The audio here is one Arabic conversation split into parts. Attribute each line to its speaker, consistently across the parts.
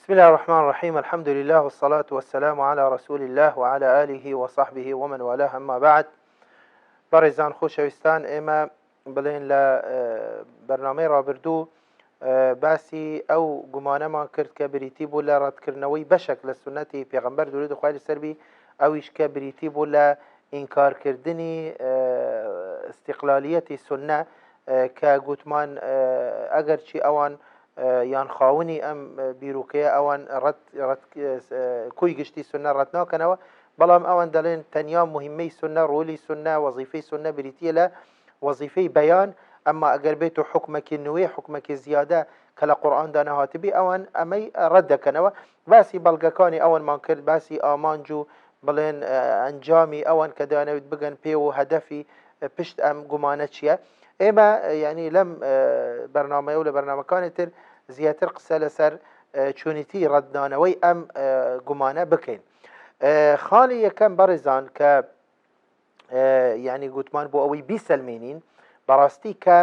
Speaker 1: بسم الله الرحمن الرحيم. الحمد لله والصلاة والسلام على رسول الله وعلى آله وصحبه ومن والاه. أما بعد، بەڕێزان خۆشەویستان، ئێمە بڵێن لە بەرنامەی ڕابردوو باسی ئەو گومانەمان کرد کە بریتی بوو لە ڕەتکردنەوەی بەشێک لە سونەتی پێغەمبەر درود و خوای لەسەر بی، ئەویش کە بریتی بوو لە ئینکارکردنی استیقلالیەتی سونە، کە گوتمان ئەگەر چی ئەوان یان خاوەنی ئەم بیرروکەیە ئەوان کوی گشتی سونە ڕەت ناکەنەوە، بەڵام ئەوان دەڵێن تەنیا مهمەی سونە، ڕۆلی سونە، وەزیفەی سونە بریتیە لە وەزیفەی بەیان. ئەمما ئەگەر بێت و حکمێکی نوێ، حکمێکی زیادە کە لە قورئاندا نەهاتبی، ئەوان ئەمەی ڕەت دەکەنەوە. باسی بەڵگەکانی ئەوانمان کرد، باسی ئامانج و بڵێن ئەنجامی ئەوان کە دەیانەوێت بگەن پێ و هەدەفی پشت ئەم گومانە چییە. ئێمە ینی لەم بەرنامەیە و لە بەرنامەکانی تر زیاتر قسە لەسەر چۆنیتی ڕەتدانەوەی ئەم گومانە بکەین. خاڵی یەکەم بەڕێزان کە ینی گوتمان بۆ ئەوەی بیسەلمێنین، بەڕاستی کە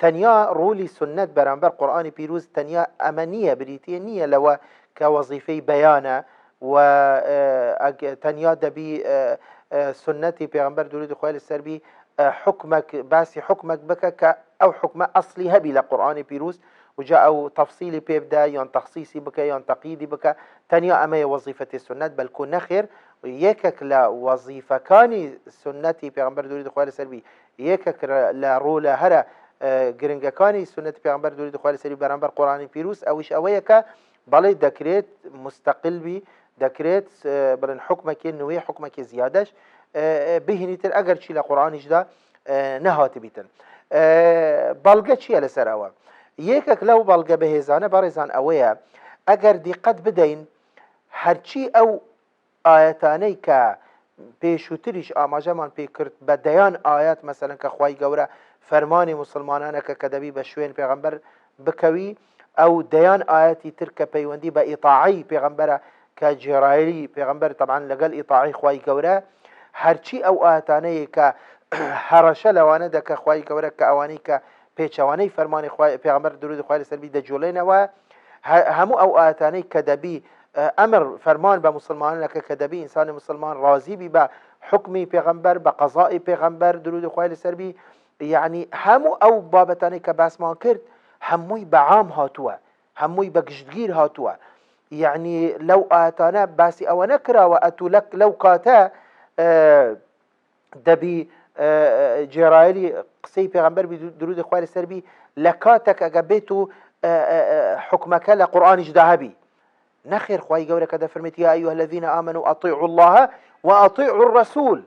Speaker 1: تەنیا ڕۆلی سنت بەرامبەر قورئانی پیرۆز تەنیا ئەمە نییە، بریتیە نییە لەوە کە وەزیفەی بەیانە و تەنیا دەبی سنەتی پێغەمبەر درود و خوای لەسەر بی حکمك باسی حکمك بکە کە ئەو حکمە ئەسلی هەبی لە قورئانی پیرۆز، وجا ئەو تەفسیلی پێ بدە یان تەخسیسی بکە یان تەقییدی بکە. تەنیا ئەمەیە وەزیفەتی سنت، بەلکو نەخێر. یەکێک لە وەزیفەکانی سنەتی پێغەمبەر درود و خوای لەسەر بی، یەکێک لە ڕۆلە هەرە گرنگەکانی سنەتی پێغەمبەر درود و خوای لەسەر بی بەرامبەر قورئانی پیرۆز، ئەویش ئەوەیە کە بەڵێ دەکرێت مستەقل بی، دەکرێت بڵێن حکمێکی نوێ، حکمێکی زیادەش بهێنیتر ئەگەر چی لە قورئانیشدا نەهاتبیتن. بەڵگە چییە لەسەر ئەوە؟ یەکێک لەو بەڵگە بەهێزانە بەڕێزان ئەوەیە ئەگەر دیقەت بدەین هەرچی ئەو ئاەتانەی کە پێشووتریش ئاماژەمان پێ کرد بە دەیان ئاەت، مەسەلەن کە خوای گەورە فەرمانی مسلمانانەکە کە دەبی بە شوێن پێغەمبەر بکەوی، ئەو دەیان ئاەتی تر کە پەیوەندی بە ئیطاعەی پێغەمبەرە کە جێڕایەری پێغەمبەر تەبعاً لەگەڵ ئیطاعەی خوای گەورە، هەرچی ئەو ئاەتانەیە کە هەڕەشە لەوانە دەکە خوای گەورە کە ئەوانەی کە پێچەوانەی فەرمانی پێغەمبەر درود و خوای لەسەر بی دەجوڵێنەوە، هەموو ئەو ئاەتانەی کە دەبی ئەمر فەرمان بە مسلمانانەکە کە دەبی ئینسانی مسلمان ڕازی بی بە حکمی پێغەمبەر، بە قەزای پێغەمبەر درود و خوای لەسەر بی، یعنی هەموو ئەو بابەتانەی کە باسمان کرد هەمووی بە عام هاتووە، هەمووی بە گشتگیر هاتووە. یعنی لەو ئاەتانە باسی ئەوە نەکراوە ئەتو لەو کاتە دەبی جێڕایەری قسەی پێغەمبەر درود و خوای لەسەر بی لە کاتێک ئەگە بێت و حکمەکە لە قورئانیشدا هەبی. نەخێر، خوای گەورە کە دەفەرمێت یا ئەیها الذین آمنوا ئەطیعوا الله وأطیعوا الرسول،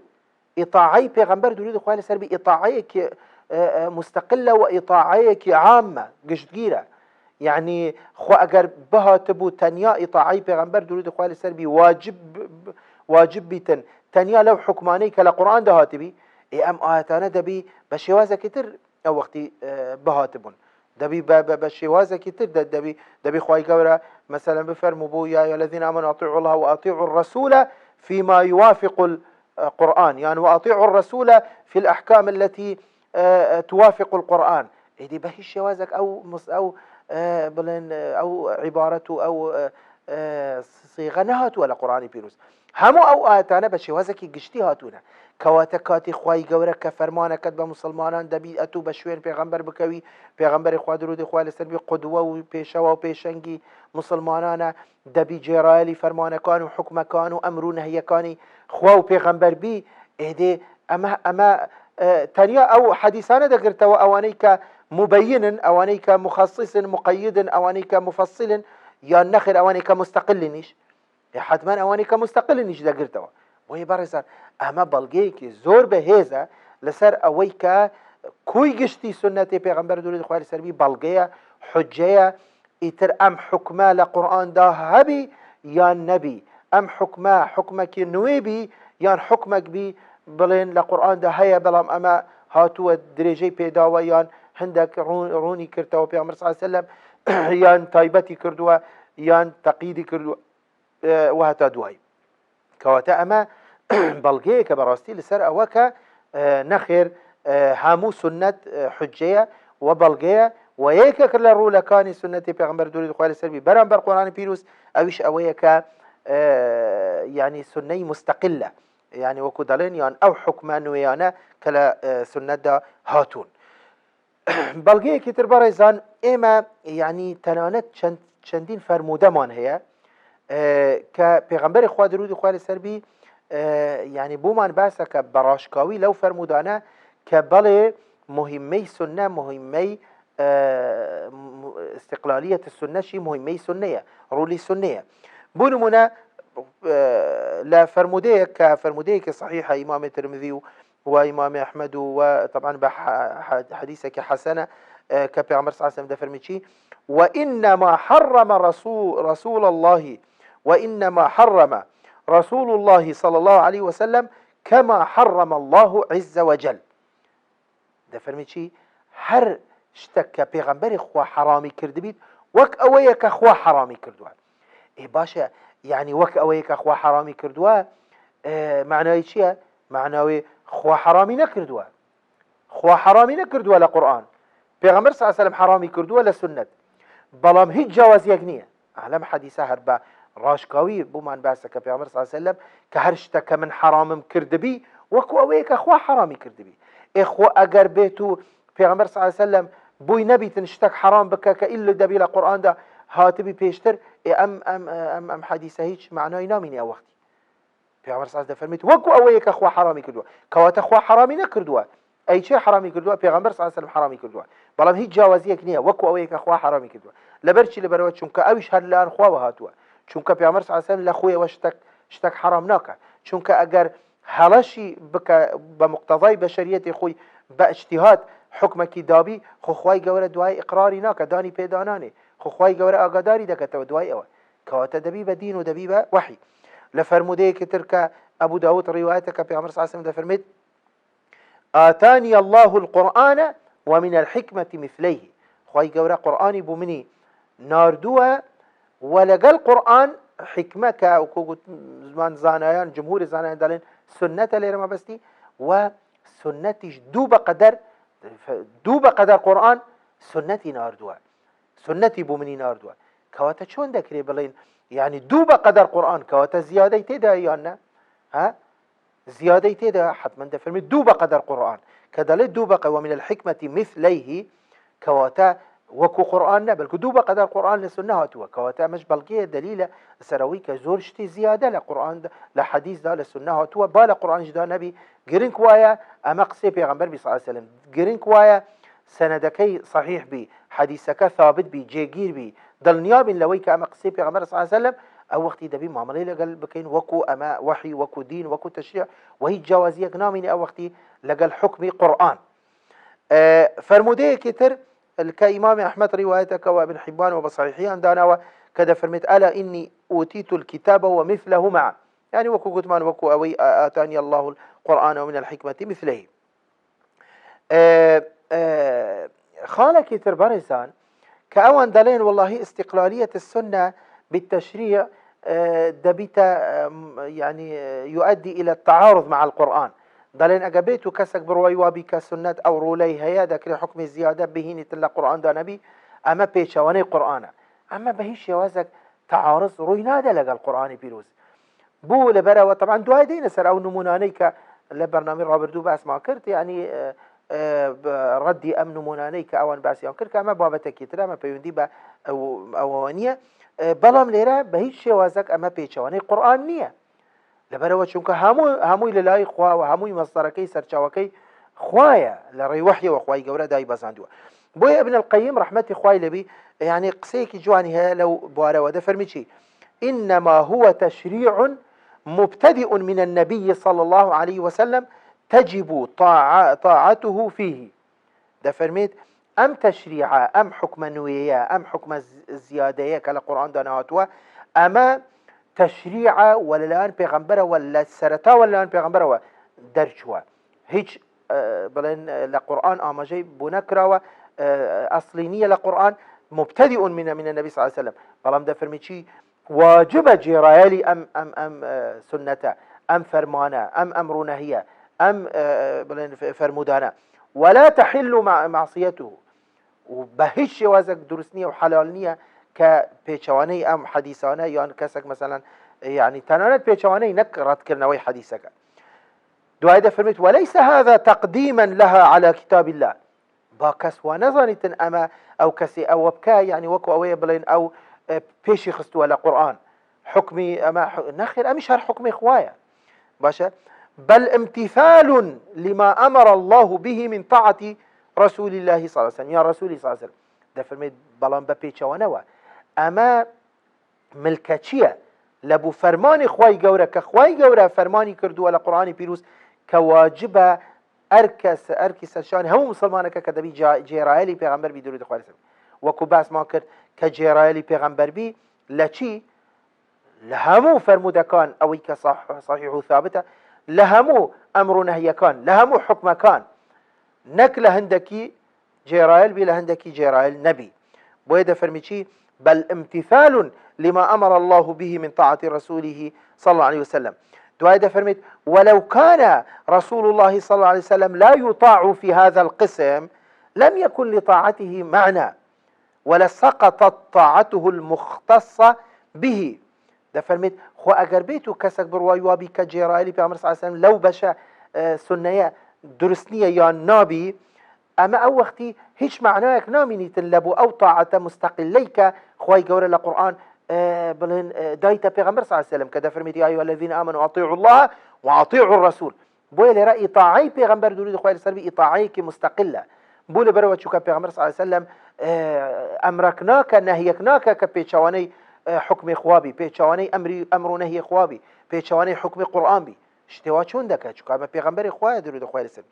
Speaker 1: ئیطاعەی پێغەمبەر درود و خوای لەسەر بی ئیطاعەیەکی مستەقلە و ئیطاعەیەکی عامە، گشتگیرە. یعنی خۆ ئەگەر بهاتبوو تەنیا ئیطاعەی پێغەمبەر درود و خوای لەسەر بی واجب بیتن تەنیا لەو حکمانەی کە لە قورئان داهاتبی، ئەم ئاەتانە دەبی بە شێوازێکی تر ئەو وەختی بهاتبوون، دەبی بە شێوازێکی تر دەبی خوای گەورە مثلا بفەرموو بۆ یا ئەیها الذین آمنوا أطیعوا الله وأطیعوا الرسول فيما يوافق القرآن، يعني وأطيعوا الرسول في الأحكام التي توافق القرآن. إذا به الشوازك أو بلين أو عبارته أو صيغة نهاتوا على قرآن بيروس، همو أو آتانا بشوازك قشتي هاتونا كواتكاتي خواي گەورە کە فەرمانەکەت بە مسلمانان دەبی ئەتوو بە شوێن پێغەمبەر بکەوی، پێغەمبەری خوا درود و خوای لەسەر بی قودوە و پێشەوە و پێشەنگی مسلمانانە، دەبی جێڕایەری فەرمانەکان و حکمەکان و ئەمر و نەهیەکانی خوا و پێغەمبەر بی. ئێدێ ئەمە تەنیا ئەو حەدیثانە دەگرتەوە ئەوانەی کە مبەینن، ئەوانەی کە مخصصن، مقەیدن، ئەوانەی کە مفصلن، یان نەخێر ئەوانەی کە مستەقلنیش، حتمما ئەوانەی کە مستەقلنیش دەگرتەوە. وی بەڕێزان ئەمە بەڵگەیەکی زۆر بەهێزە لەسەر ئەوەی کە کوی گشتی سنەتی پێغەمبەر درود و خوای لەسەر بی بەڵگەیە، حجەیە. ئیتر ئەم حکمە لە قورئاندا هەبی یان نەبی، ئەم حکمە حکمێکی نوێ بی یان حکمێک بی بڵێن لە قورئاندا هەیە بەڵام ئەمە هاتووە درێژەی پێداوە یان هەندێک ڕوونی کردەوە پێغەمبەر صلی الله علیه وسلم یان تایبەتی کردووە یان تەقییدی کردووە و هەتا دوای. کەواتە ئەمە بەڵگەیەکە بەڕاستی لەسەر ئەوە کە نەخێر هەموو سنەت حجەیە و بەڵگەیە ويك كلا رولا كاني سنة پیغمبر دوري خوال سربي برام بر قرآن بيروس اوش اويك يعني سنة مستقلة يعني وكو دالين يعني او حكمان ويانا كلا سنة دا هاتون بلغي كتر بريزان اما يعني تنانت چندين فرموده من هي كبيغمبر خوا درود خوال سربي يعني بومان باسا كبراشكاوي لو فرمودانا كبالي مهمي سنة مهمي استقلالية السنة شي مهمي سنية رولي سنية بونمنا لا فرموديه كفرموديه صحيحة إمام الترمذي وإمام أحمد وطبعا بحديثك حسنة كبيغمبر صلى الله عليه وسلم فرميتشي وإنما حرم رسول الله وإنما حرم رسول الله صلى الله عليه وسلم كما حرم الله عز وجل ده فرميتشي هر شتك بيغمبر خوا حرامي كردبيت وك اويك خوا حرامي كردوا اي باشا يعني وك اويك خوا حرامي كردوا معناه شيء معناه خوا حرامي نكردوا خوا حرامي نكردوا لقرآن بيغمبر صلى الله عليه وسلم حرامي كردوا لسنة بلام هيج جواز يقنية أعلم حديثة هربا راشكاوي بومان باسك بيغمبر صلى الله عليه وسلم كهرشتك من حرام كردبي وكو اويك خوا حرامي كردبي اخو اگر بيتو پیغمبر صلی الله علیه و سلم بوی نبی تنشتک حرام بکه که ایل دبیل قرآن ده هاتبی پیشتر ام حدیثه هیچ معنای نامینی او وقتی پیغمبر صلی الله علیه و فرمید وکو اویک اخوا حرامی کردوا کوات اخوا حرامی نکردوا ای چه حرامی کردوا پیغمبر صلی الله علیه و سلم حرامی کردوا بلام هیچ جوازیک نیه وکو اویک اخوا حرامی کردوا لبرچی لبروا چونکه اویش هر لان خوا وهاتوا چونکه پیغمبر صلی الله علیه و سلم لخوی وشتک حرام ناکه چونکه اگر هلاشی بک بمقتضای بشریت خوی با اجتهاد حكمك دابي خو خواي جورا دواي اقراري ناك داني بيداناني خو خواي جورا اقداري دك تو دواي او كواتا دبيبه دين ودبيبه وحي لفرمودي كترك ابو داود روايتك في عمر صلى الله عليه وسلم فرميت آتاني الله القرآن ومن الحكمة مثليه خواي جورا قرآني بومني ناردوه ولقى القرآن حكمك وكو زمان زانايان جمهور زانايان دالين سنة ليرما بستي وسنتش دوب قدر قرآن سنتي ناردوه سنتي بومني ناردوه كواتا چون دكري بلين يعني دوب قدر قرآن كواتا زيادة تدا يانا ها زيادة تدا حتما دفرمي دوب قدر قرآن كدلت دوب ومن الحكمة مثليه كواتا وكو قرآن بل دوب قدر قرآن لسنة هاتوا كواتا مش بلقيه دليل سروي كزور شتي زيادة لقرآن لحديث ده لسنة هاتوا بالا قرآن جدا نبي جرينك وايا أما قصي بيغمبر بي صلى الله عليه وسلم جرينك وايا سندكي صحيح بي حديثك ثابت بي جيجير بي دل نياب لويك أما قصي بيغمبر صلى الله عليه وسلم أو وقتي دبي معاملة لقل بكين وكو أما وحي وكو دين وكو تشريع وهي جوازية نامين أو وقتي لقل حكمي قرآن فرموديه كتر كإمام أحمد روايتك وابن حبان وبصحيحيان دانا كذا فرميت ألا إني أوتيت الكتاب ومثله معه يعني وكو قتمان وكو أوي آتاني الله القرآن ومن الحكمة مثله خالك كتر برزان كأوان دلين والله استقلالية السنة بالتشريع دبيت يعني يؤدي إلى التعارض مع القرآن دلين أجابيتو كسك برواي وابي كسنة أو رولي هيا ذاك حكم الزيادة بهين تلا قرآن دا نبي أما بيشواني قرآن أما بهيش يوازك تعارض روي نادا لقى القرآن بيروز بو لبرا وطبعا دعاء دين سر أو نمونانيك لبرنامج رابردو بأس ما كرت يعني ردي أم نمونانيك أوان بأس يوم كرت أما بابتك يترى ما بيوندي با أوانية بلام ليرا بهيش يوازك أما بيشواني قرآن نية لبرا چونکه هموی للای خوا و هموی مصدرکی سرچاوکی خوایا لری وحی و خوای گوره دای بزاندوا بوی ابن القيم رحمتي خوای لبي يعني قسيك جوانها لو بواره وده فرميشي انما هو تشريع مبتدئ من النبي صلى الله عليه وسلم تجب طاعته فيه ده فرميت ام تشريعا ام حكم نويا ام حكم زيادة كلا قرآن داناتوا اما تشريع ولا الان پیغمبره ولا سرتا ولا الان پیغمبره درجوا هیچ بلين لقرآن آماجي بنكرة أصلينية لقرآن مبتدئ من النبي صلى الله عليه وسلم بلام ده فرميشي واجب جرايالي أم سنته أم فرمانه أم أمر نهيه أم بلين فرمودانه ولا تحل معصيته و بە هیچ شێوازێک دروست نییە و حەلال نییە کە پێچەوانەی ئەم حەدیسانە یان کەسێک مەسەڵەن يعني تەنانەت پێچەوانەی نەک ڕەتکردنەوەی حەدیسەکە. دوای دەفەرمێت وەلەیسە هذا تقدیما لها على كتاب الله. با کەس وا نەزانیتن ئەمە ئەو کەسێ ئەوە بکە یعنی وەکو ئەوەیە بڵێن ئەو پێشی خستووە لە قورآن حکمی ئەمە نەخێر ئەمیش هەر حکمی خوایە باشە. بل امتثال لما أمر الله به من طاعة رسول الله صلى الله عليه وسلم يا رسول صلى الله عليه وسلم. دەفەرمێت بەڵام بە پێچەوانەوە ئەمە ملکەچیە لە بوو فەرمانی خوای گەورە کە خوای گەورە فەرمانی کردووە لە قورآانی پیرۆز کە واجبە ئەرکی سەرشانی هەموو مسلمانەکە کە دەبی جێرایەلی پێغەمبەر بی درود خوای لەسەر وەکو باسمان کرد کە جێرایەلی پێغەمبەر بی لە چی لە هەموو فەرمودەکان ئەوەی کە صحیح و ثابتە لە هەموو ئەمر و نەهیەکان لە هەموو حکمەکان نەک لە هەندێکی جێرایەل بی لە هەندێکی جێرایەل نەبی. بۆیە دەفەرمی چی بل امتثال لما أمر الله به من طاعة رسوله صلى الله عليه وسلم. دوای دەفەرمێت ولو كان رسول الله صلى الله عليه وسلم لا يطاع في هذا القسم لم يكن لطاعته معنى ولسقطت طاعته المختصة به. دەفەرمێت خۆ ئەگەر بێت و کەسێک بڕوای وابی کە جێرایەلی پێغەمبەر صلی الله عليه وسلم لەو بەشە سنەیە دروست نییە یان نابی ئەمە ئەو وەختی هیچ معنایەک نامینیتن لە بۆ ئەو تاعەتە مستەقلەی کە خوای گەورە لە قورآن بڵێن دایتە پێغەمبەر صلی الله عليه وسلم کە دەفەرمێت یا أيها الذين آمنوا أطيعوا الله وأطيعوا الرسول. بۆیە لێرە ئیطاعەی پێغەمبەر درود خوای لەسەر بی ئیطاعەیەکی مستەقلە بۆ لەبەرەوە چووکە پێغەمبەر صلی الله عليه وسلم ئەمرەک ناکە نەهیەک ناکە کە پێچەوانەی حکمی خوابی پێچەوانەی ئەمر و نەهی خوابی پێچەوانەی حکمی قورآن بی شتێوا چۆن دەکات چووکە بە پێغەمبەری خوایە درود خوای لەسەر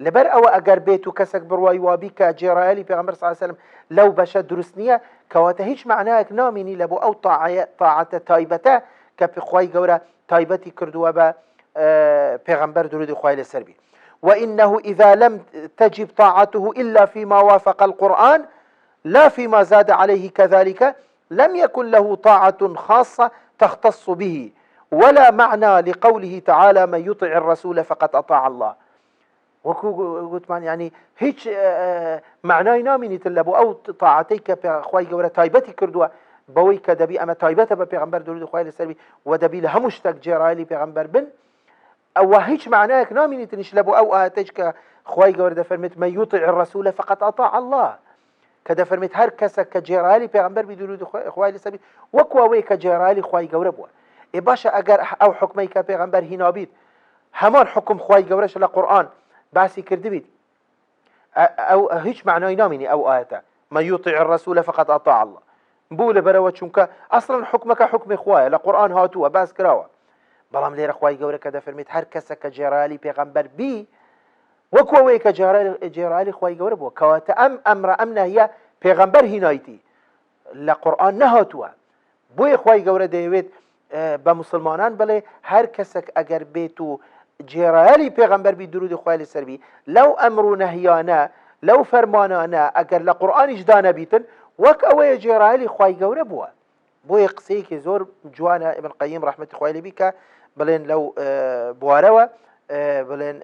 Speaker 1: لەبەر ئەوە ئەگەر بێت و کەسێک بڕوای وابی کە جێرایەلی پێغەمبەر صلی الله عليه وسلم لەو بەشە دروست نییە کەواتە هیچ معنایەک نامینی لە بۆ ئەو تاعەتە تایبەتە کە خوای گەورە تایبەتی کردووە بە پێغەمبەر درود خوای لەسەر بی. وإنه إذا لم تجب طاعته إلا فيما وافق القرآن لا فيما زاد عليه كذلك لم يكن له طاعة خاصة تختص به ولا معنى لقوله تعالى من يطع الرسول فقد أطاع الله. وەکو گوتمان ینی هیچ معنای نامینیتن لە بۆ ئەو تاعەتەی کە خوای گەورە تایبەتی کردووە بەوەی کە دەبی ئەمە تایبەتە بە پێغەمبەر درود خوای لەسەر بی و دەبی لە هەموو شتێک جێرایەلی پێغەمبەر بن ئەوە هیچ معنایەک نامینیتنیش لە بۆ ئەو ئاەتەی کە خوای گەورە دەفەرمێت من يطع الرسول فقد أطاع الله کە دەفەرمێت هەر کەسێک کە جێرایەلی پێغەمبەر بی درود خوای لەسەر بی وەکو ئەوەی کە جێرایەلی خوای گەورە بووە. ئێ باشە ئەگەر ئەو حکمەی کە پێغەمبەر هینابیت هەمان حکم خوای گەورەش لە قورآن باسی کردبیت ئەو هیچ معنای نامینی ئەو ئاەتە من يطع الرسول فقد أطاع الله بوو لەبەرەوە چونکە ئەسڵەن حکمەکە حکمی خوایە لە قورآن هاتووە باس کراوە. بەڵام لێرە خوای گەورە کە دەفەرمێت هەر کەسێک کە جێرایەلی پێغەمبەر بی وەکو ئەوەی کە جێرایەلی خوای گەورە بووە کەواتە ئەم ئەمرە ئەم نەهیە پێغەمبەر هینایەتی لە قورآن نەهاتووە. بۆیە خوای گەورە دەیەوێت بە مسلمانان بڵێ هەر کەسێک ئەگەر بێت و جێرایەلی پێغەمبەر بی درود خوای لەسەر بی لەو ئەمر و نەهیانە لەو فەرمانانە ئەگەر لە قورآنیش دانەبیتن وەک ئەوەیە جێرایەلی خوای گەورە بووە. بۆیە قسەیەکی زۆر جوانە ئیبن قەییم ڕەحمەتی خوای لێ بی کە بڵێن لەو بوارەوە بڵێن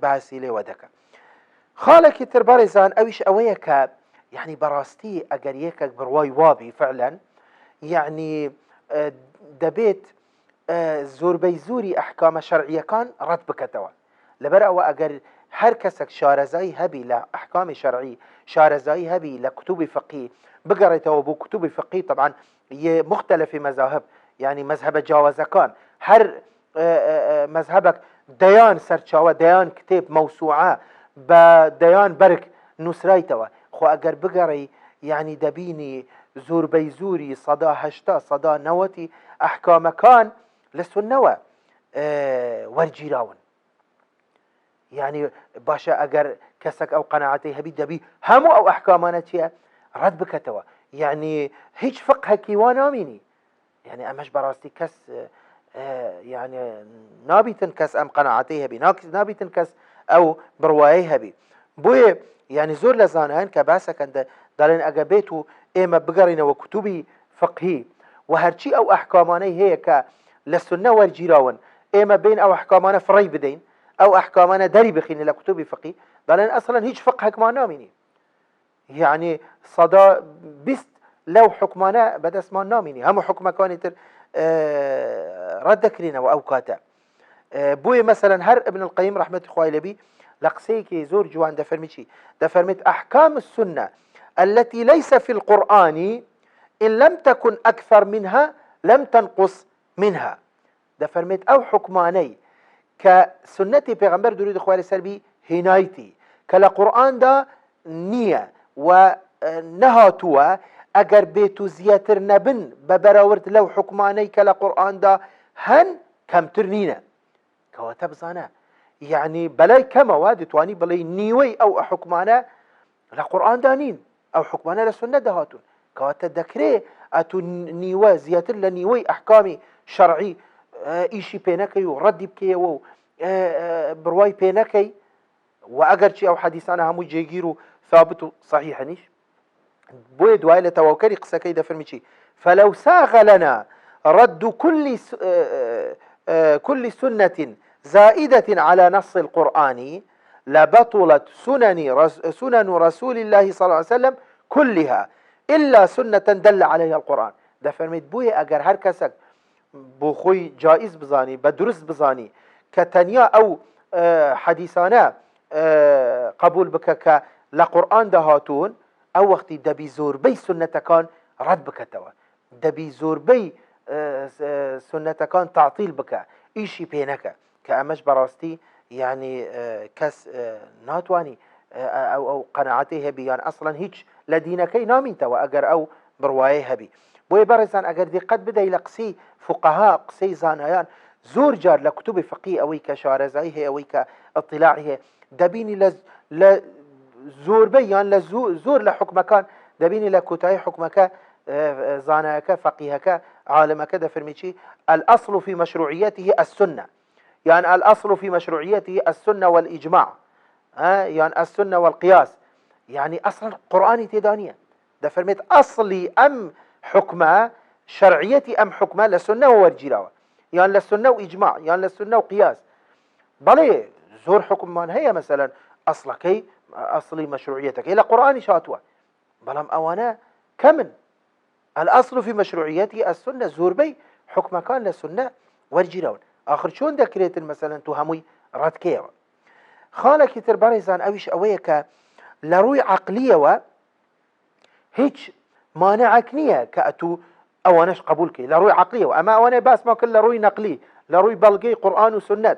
Speaker 1: باسی لێوە دەکە. خاڵێکی تر بەڕێزان ئەویش ئەوەیە کە یعنی بەڕاستی ئەگەر یەکێک بڕوای وابی فعلەن یعنی دەبێت زۆربەی زوری ئەحکامە شەرعیەکان ڕەت بکەتەوە. لەبەر ئەوە ئەگەر هەر کەسێک شارەزایی هەبی لە ئەحکامی شەرعی شارەزایی هەبی لە کتوبی فقی بگەڕێتەوە بۆ کتوبی فقی طبعا مختلفی مەذاهب يعني مذهب جاوزەکان هەر مذهبك دەیان سەرچاوە دەیان کتێب مەوسوعە بە دەیان بەرگ نووسرایتەوە خۆ ئەگەر بگەڕی يعني دەبینی زۆربەی زوری سەدا هەشتا سەدا نەوەتی ئەحکامەکان لە سونەوە وەرگیراون. يعني باشە ئەگەر کەسێک ئەو قەناعەتەی هەبی دەبی هەموو ئەو ئەحکامانە چییە ڕەت بکەتەوە. يعني هیچ فقهێکی وا نامینی يعني ئەمەش بەڕاستی کەس يعني نابیتن کەس ئەم قەناعەتەی هەبی نابیتن کەس ئەو بڕوایەی هەبی. بۆیە يعني زۆر لە زانایان کە باسەکەن دەڵێن ئەگە بێت و ئێمە بگەڕینەوە کتوبی فقهی و هەرچی ئەو ئەحکامانەی هەیە کە لە سونە وەرگیراون ئێمە بین ئەو ئەحکامانە فڕی بدەین ئەو ئەحکامانە دەری بخینە لە کتوبی فقهی دەڵێن ئەسڵەن هیچ فقهێکمان نامینی يعني صدا بست لو حكمانا بدسمان ناميني هم حكمه كانت رد كرينا وأوقاتا بوي مثلا هر ابن القيم رحمة الله لبي لقسيكي زور جوان دفرمتشي دفرمت أحكام السنة التي ليس في القرآن إن لم تكن أكثر منها لم تنقص منها دفرمت أو حكماني كسنتي پیغمبر درود خواه سربي هنايتي كلا قرآن دا نية ونهاتوا اگر بيتو زياتر نبن ببراورت لو حكماني كلا قرآن دا هن كم ترنينا كواتب زانا يعني بلاي كما واد تواني بلاي نيوي او حكمانا لقرآن دانين او حكمانا لسنة دهاتون كواتب دكري اتو نيوي زياتر لنيوي احكامي شرعي ايشي بينكي وردي بكي و برواي بينكي واگر شي او حديثانا همو جيجيرو ثابت صحيح نيش بوي دواي لتوكري قسكي دفرمي فلو ساغ لنا رد كل سنة زائدة على نص القرآن لبطلت سنن رسول الله صلى الله عليه وسلم كلها إلا سنة دل عليها القرآن دفرميت بوي اگر هر كسك بو خوي جائز بزاني بدرست بزاني كتنيا او حديثانا قبول بك لقرآن دهاتون او وقتی دبی زوربی سنتکان رد بکتوا دبی زوربی سنتکان تعطیل بکه ایشی پینکه که امش براستی يعني كس ناتواني او قناعته بيان اصلا هيج لدينكي نامين توا اگر او بروايه هبي بوي برزان اگر دقت بدا يلقسي فقهاء قسي زانيان زور جار لكتب فقيه اوي كشارزايه اوي كاطلاعه دبيني زور بيان لزور لحكمكان دبيني لكتاي حكمك زاناك فقيهك عالمك دفرميشي الاصل في مشروعيته السنه يعني الاصل في مشروعيته السنه والاجماع يعني السنه والقياس يعني اصلا قراني تدانيه دفرميت اصلي ام حكمه شرعيتي ام حكمه لسنه ورجلاوه يعني للسنه واجماع يعني للسنه وقياس بلي زور حكم من هي مثلا اصلك اصلي مشروعيتك الى قراني شاتوه بلام اوانا كمن الاصل في مشروعيته السنه زور بي حكم كان للسنه ورجلاوه اخر شون ذكرت مثلا تهمي راتكيوا خالك تربريزان اويش اويك لروي عقليه و هيج مانعك نيه كاتو اوانش قبولك لروي عقليه واما وانا بس ما كل لروي نقلي لروي بلقي قران وسنه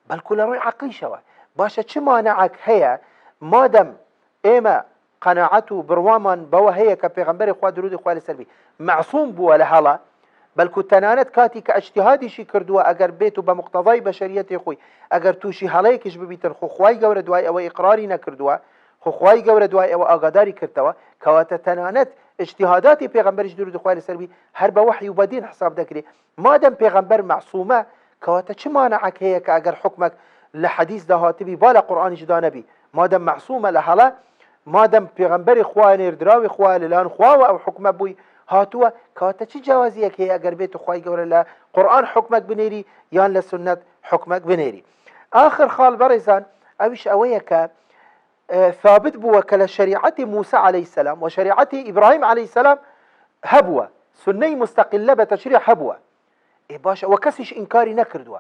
Speaker 1: بل كل لروي عقلي شوا باشا چه مانعك هي مادم اما قناعته بروامان بوا هي كبيغمبر اخوة درود اخوة السلبي معصوم بوا لهلا بل كتنانت كاتي كاجتهادي شي كردوا اگر بيتو بمقتضاي بشريتي خوي اگر توشي هلايكش ببيتن خو خواي گور دواي او اقراري نكردوا خو خواي گور دواي او اغاداري كرتوا كواتا تنانت اجتهاداتي پیغمبرش درود اخوة السلبي هر بوحي وبدين حساب دكري مادم پیغمبر معصومه كواتا چه مانعك هي كاگر حكمك لحديث دهاتبي بالا قرآن جدا نبي مادم معصومه لهلا مادم پیغمبر خواه نردراوي خواه للان خواه او حكمه بوي هاتوا كاتا چه جوازيك هي اگر بيت خواهي قول لا قرآن حكمك بنيري يان لسنة حكمك بنيري آخر خال برزان اوش اويك ثابت بوا كلا شريعة موسى عليه السلام وشريعة إبراهيم عليه السلام هبوة سنة مستقلة بتشريع هبوة إيه باشا وكسش إنكاري نكردوا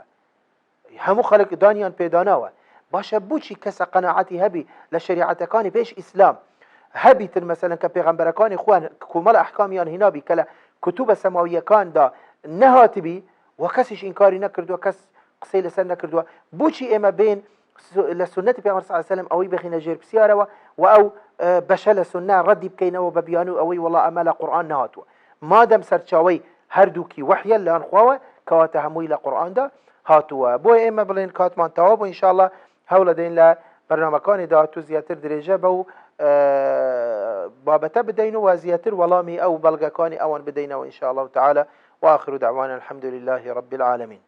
Speaker 1: همو خلق دانيان بيداناوا باشا بوشي كسا قناعتي هبي لشريعة كاني بيش إسلام هبي مثلا كبيغمبر كان إخوان كمال أحكاميان هنا بكلا كتب سماوية كان دا نهاتبي وكسش إنكاري نكردوا كس قصي لسن نكردوا بوشي إما بين لسنة بيغمبر صلى الله عليه وسلم أوي بخينا جير بسيارة أو بشل سنة ردي بكينا وببيانو أوي والله أمال قرآن نهاتوا مادم سرچاوي هردوكي وحيا لان خواوا كواتا هموي لقرآن دا هاتوا بو إما بلين كاتمان تواب وإن شاء الله هولا دين لا برنامجان داتو زياتر درجة بو بابته بدينو وزياتر ولامي أو بلغكاني أوان بدينو إن شاء الله تعالى وآخر دعوانا الحمد لله رب العالمين.